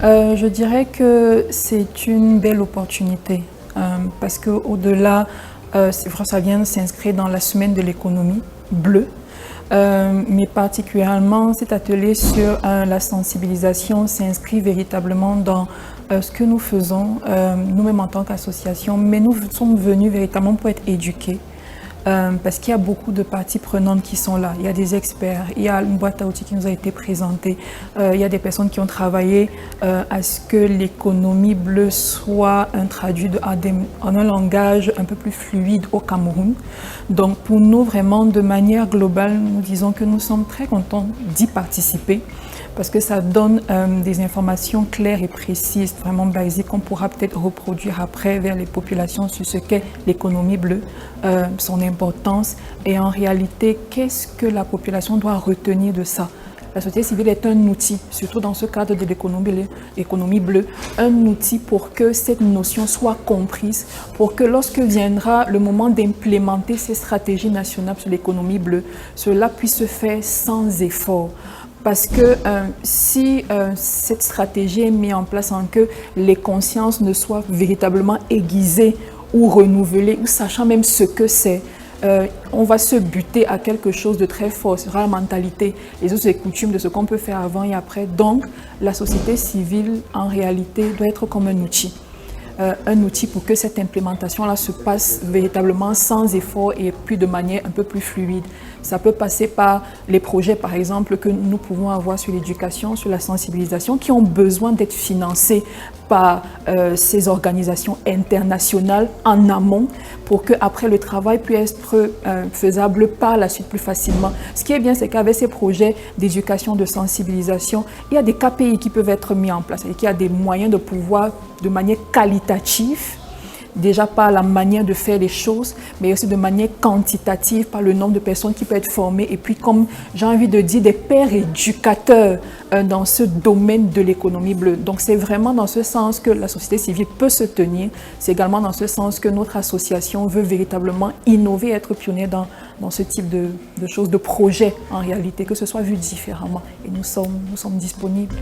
Je dirais que c'est une belle opportunité parce qu'au-delà, ça vient s'inscrire dans la semaine de l'économie bleue. Mais particulièrement, cet atelier sur la sensibilisation s'inscrit véritablement dans ce que nous faisons, nous-mêmes en tant qu'association, mais nous sommes venus véritablement pour être éduqués. Parce qu'il y a beaucoup de parties prenantes qui sont là. Il y a des experts, il y a une boîte à outils qui nous a été présentée, il y a des personnes qui ont travaillé à ce que l'économie bleue soit traduite en un langage un peu plus fluide au Cameroun. Donc pour nous, vraiment, de manière globale, nous disons que nous sommes très contents d'y participer parce que ça donne des informations claires et précises, vraiment basiques, qu'on pourra peut-être reproduire après vers les populations sur ce qu'est l'économie bleue, son importance et en réalité, qu'est-ce que la population doit retenir de ça. La société civile est un outil, surtout dans ce cadre de l'économie bleue, un outil pour que cette notion soit comprise, pour que lorsque viendra le moment d'implémenter ces stratégies nationales sur l'économie bleue, cela puisse se faire sans effort. Parce que si cette stratégie est mise en place sans que les consciences ne soient véritablement aiguisées ou renouvelées, ou sachant même ce que c'est, on va se buter à quelque chose de très fort. Ce sera la mentalité, les us et coutumes de ce qu'on peut faire avant et après. Donc, la société civile, en réalité, doit être comme un outil. Un outil pour que cette implémentation-là se passe véritablement sans effort et puis de manière un peu plus fluide. Ça peut passer par les projets, par exemple, que nous pouvons avoir sur l'éducation, sur la sensibilisation, qui ont besoin d'être financés par ces organisations internationales en amont pour qu'après le travail puisse être faisable par la suite plus facilement. Ce qui est bien, c'est qu'avec ces projets d'éducation, de sensibilisation, il y a des KPI qui peuvent être mis en place et qu'il y a des moyens de pouvoir, de manière qualitative, déjà par la manière de faire les choses, mais aussi de manière quantitative par le nombre de personnes qui peuvent être formées et puis comme j'ai envie de dire des pères éducateurs dans ce domaine de l'économie bleue. Donc c'est vraiment dans ce sens que la société civile peut se tenir, c'est également dans ce sens que notre association veut véritablement innover, être pionnière dans ce type de choses, de projets en réalité, que ce soit vu différemment et nous sommes disponibles.